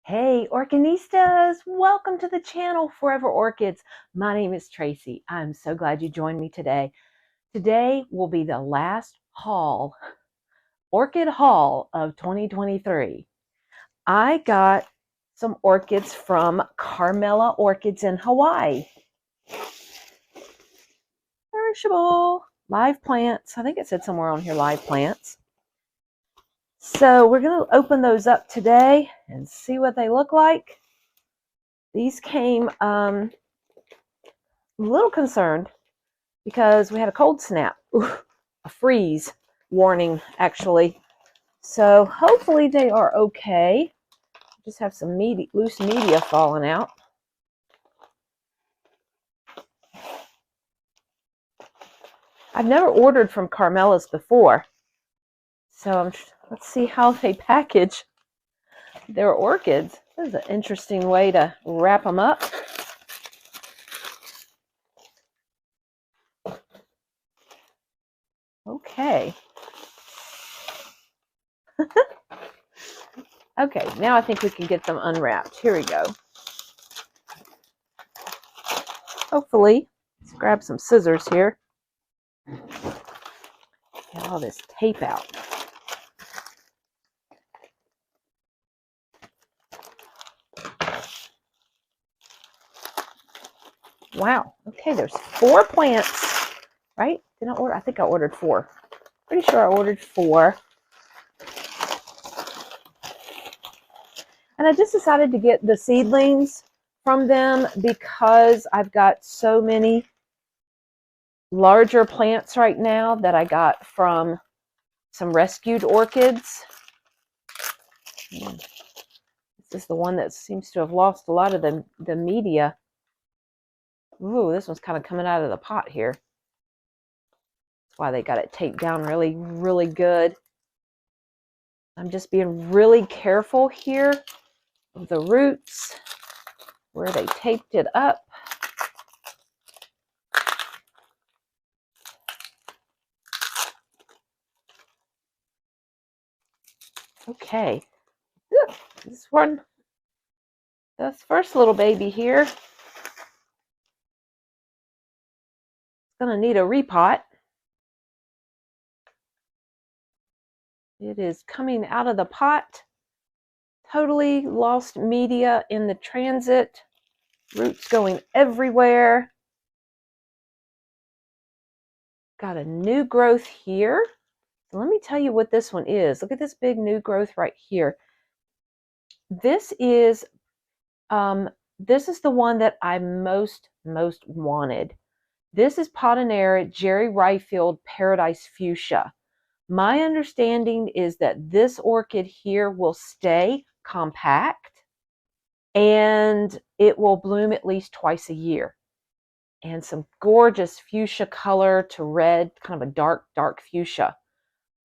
Hey Orchinistas, welcome to the channel Forever Orchids. My name is Tracy. I'm so glad you joined me today. Today will be the last haul, Orchid Haul of 2023. I got some orchids from Carmela Orchids in Hawaii. Perishable, live plants. I think it said somewhere on here live plants. So we're going to open those up today and see what they look like. These came a little concerned because we had a cold snap, a freeze warning actually. So hopefully they are okay. Just have some loose media falling out. I've never ordered from Carmela's before, so let's see how they package their orchids. This is an interesting way to wrap them up. Okay. Okay, now I think we can get them unwrapped. Here we go. Hopefully, let's grab some scissors here. Get all this tape out. Wow. Okay, there's 4 plants, right? Did I order? I think I ordered 4. Pretty sure I ordered 4. And I just decided to get the seedlings from them because I've got so many larger plants right now that I got from some rescued orchids. This is the one that seems to have lost a lot of the media. Ooh, this one's kind of coming out of the pot here. That's why they got it taped down really, really good. I'm just being really careful here of the roots where they taped it up. Okay, this one, this first little baby here, is going to need a repot. It is coming out of the pot, totally lost media in the transit, roots going everywhere. Got a new growth here. So let me tell you what this one is. Look at this big new growth right here. This is the one that I most wanted. This is Potinaire Jerry Ryfield Paradise Fuchsia. My understanding is that this orchid here will stay compact and it will bloom at least twice a year. And some gorgeous fuchsia color to red, kind of a dark fuchsia.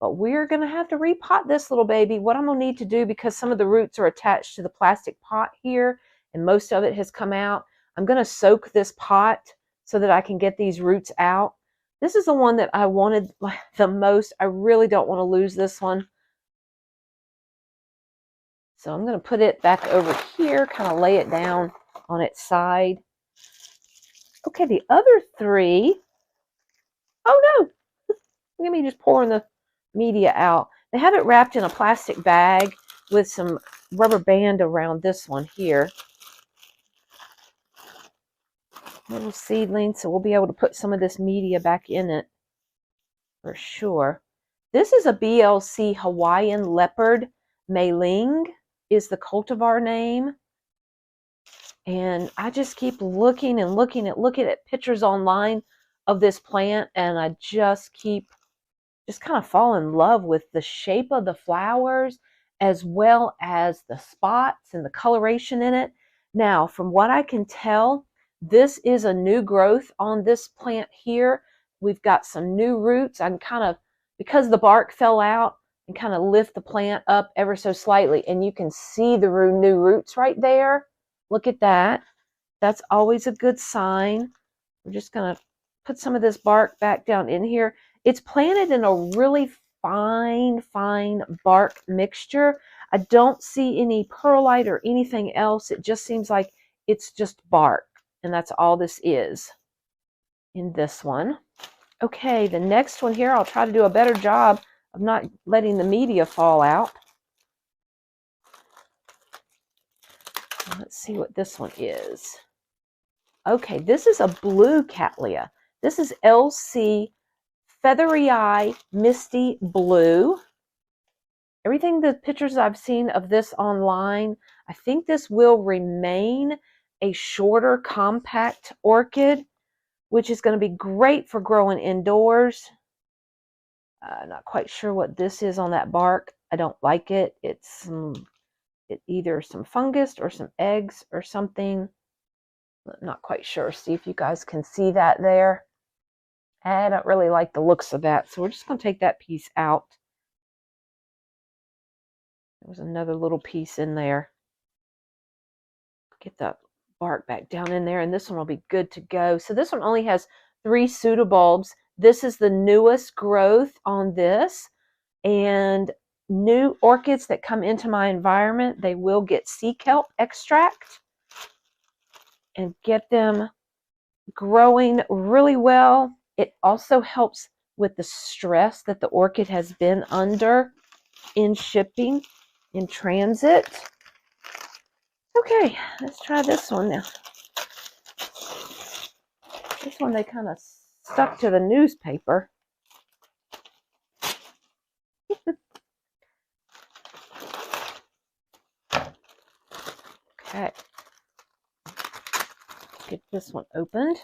But we're going to have to repot this little baby. What I'm going to need to do, because some of the roots are attached to the plastic pot here and most of it has come out, I'm going to soak this pot so that I can get these roots out. This is the one that I wanted the most. I really don't want to lose this one. So I'm going to put it back over here, kind of lay it down on its side. Okay, the other 3. Oh no! Look at me just pouring the media out. They have it wrapped in a plastic bag with some rubber band around this one here. Little seedling, so we'll be able to put some of this media back in it for sure. This is a BLC Hawaiian Leopard. Ming is the cultivar name. And I just keep looking at pictures online of this plant, and I just kind of fall in love with the shape of the flowers as well as the spots and the coloration in it. Now, from what I can tell, this is a new growth on this plant here. We've got some new roots. I'm kind of, because the bark fell out, and kind of lift the plant up ever so slightly, and you can see the new roots right there. Look at that. That's always a good sign. We're just going to put some of this bark back down in here. It's planted in a really fine bark mixture. I don't see any perlite or anything else. It just seems like it's just bark, and that's all this is in this one. Okay, the next one here, I'll try to do a better job of not letting the media fall out. Let's see what this one is. Okay, this is a blue Cattleya. This is LC featheryey Misty Blue. Everything, the pictures I've seen of this online, I think this will remain a shorter, compact orchid, which is going to be great for growing indoors. Not quite sure what this is on that bark. I don't like it. It's either some fungus or some eggs or something. I'm not quite sure. See if you guys can see that there. I don't really like the looks of that, so we're just going to take that piece out. There was another little piece in there. Get the bark back down in there, and this one will be good to go. So this one only has 3 pseudobulbs. This is the newest growth on this, and new orchids that come into my environment, they will get sea kelp extract and get them growing really well. It also helps with the stress that the orchid has been under in shipping, in transit. Okay, let's try this one now. This one they kind of stuck to the newspaper. Okay. Get this one opened.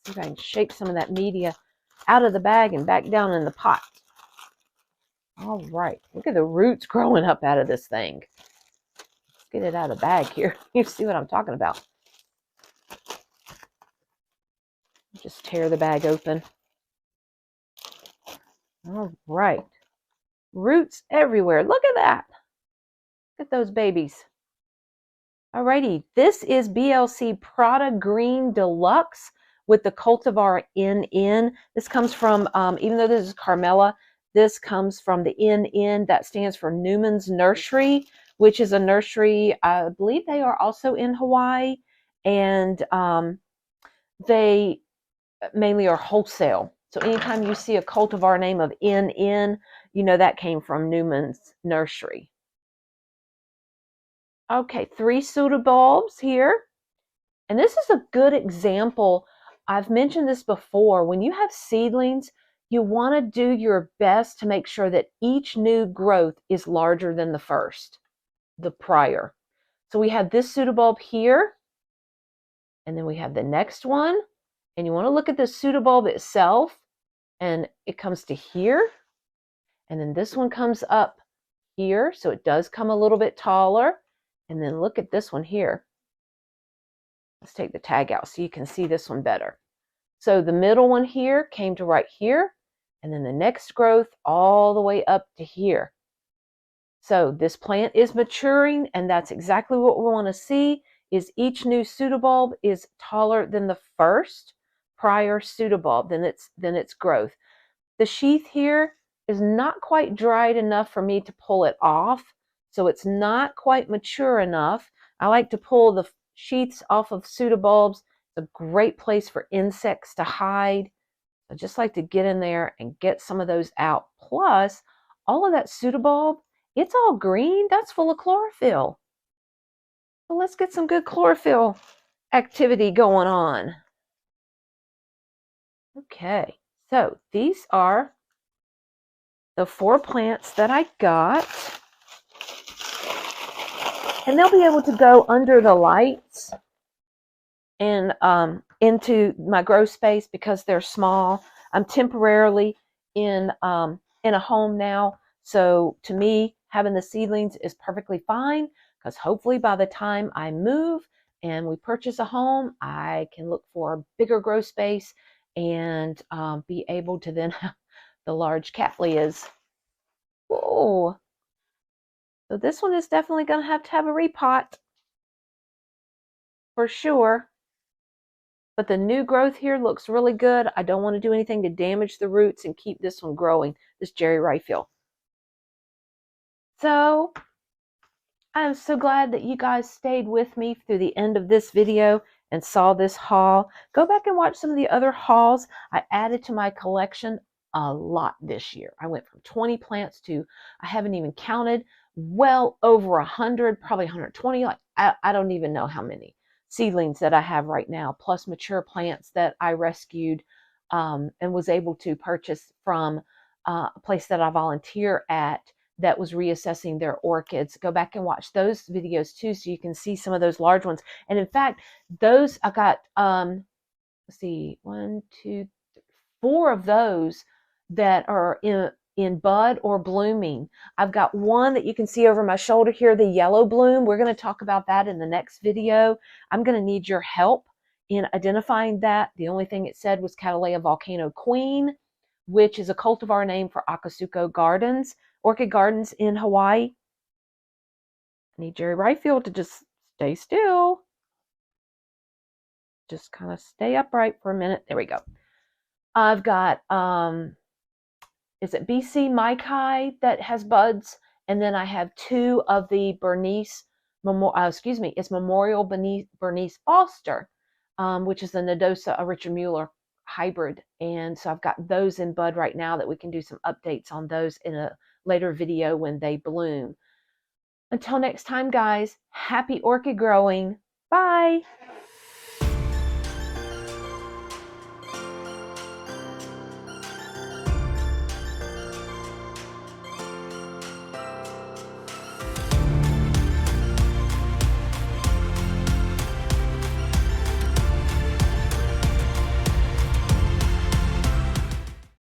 See if I can shake some of that media out of the bag and back down in the pot. All right. Look at the roots growing up out of this thing. Let's get it out of the bag here. You see what I'm talking about. Just tear the bag open. All right. Roots everywhere. Look at that. Look at those babies. Alrighty, this is BLC Prada Green Deluxe with the cultivar NN. This comes from, even though this is Carmela, this comes from the NN. That stands for Newman's Nursery, which is a nursery, I believe they are also in Hawaii, and they mainly are wholesale. So anytime you see a cultivar name of NN, you know that came from Newman's Nursery. Okay, 3 pseudobulbs here. And this is a good example. I've mentioned this before. When you have seedlings, you want to do your best to make sure that each new growth is larger than the prior. So we have this pseudobulb here, and then we have the next one. And you want to look at the pseudobulb itself, and it comes to here. And then this one comes up here, so it does come a little bit taller. And then look at this one here. Let's take the tag out so you can see this one better. So the middle one here came to right here, and then the next growth all the way up to here. So this plant is maturing, and that's exactly what we want to see, is each new pseudobulb is taller than the first prior pseudobulb, than its growth. The sheath here is not quite dried enough for me to pull it off, so it's not quite mature enough. I like to pull the sheaths off of pseudobulbs. It's a great place for insects to hide. I just like to get in there and get some of those out. Plus, all of that pseudobulb, it's all green. That's full of chlorophyll. So let's get some good chlorophyll activity going on. Okay, so these are the 4 plants that I got. And they'll be able to go under the lights and into my grow space because they're small. I'm temporarily in a home now. So to me, having the seedlings is perfectly fine because hopefully by the time I move and we purchase a home, I can look for a bigger grow space and be able to then have the large Cattleyas. Whoa. So this one is definitely going to have a repot for sure. But the new growth here looks really good. I don't want to do anything to damage the roots and keep this one growing, this Jerry Rayfield. So I'm so glad that you guys stayed with me through the end of this video and saw this haul. Go back and watch some of the other hauls. I added to my collection a lot this year. I went from 20 plants to, I haven't even counted, well over 100, probably 120. Like I don't even know how many seedlings that I have right now, plus mature plants that I rescued and was able to purchase from a place that I volunteer at that was reassessing their orchids. Go back and watch those videos too, so you can see some of those large ones. And in fact, those I got, let's see, 1, 2, 4 of those that are in bud or blooming. I've got one that you can see over my shoulder here, the yellow bloom. We're going to talk about that in the next video. I'm going to need your help in identifying that. The only thing it said was Cattleya Volcano Queen, which is a cultivar name for Akasuko Gardens, Orchid Gardens in Hawaii. I need Jerry Rayfield to just stay still. Just kind of stay upright for a minute. There we go. I've got, is it BC Maikai that has buds? And then I have 2 of the Bernice, it's Memorial Bernice Foster, which is the Nodosa, a Richard Mueller hybrid. And so I've got those in bud right now that we can do some updates on those in a later video when they bloom. Until next time, guys, happy orchid growing. Bye.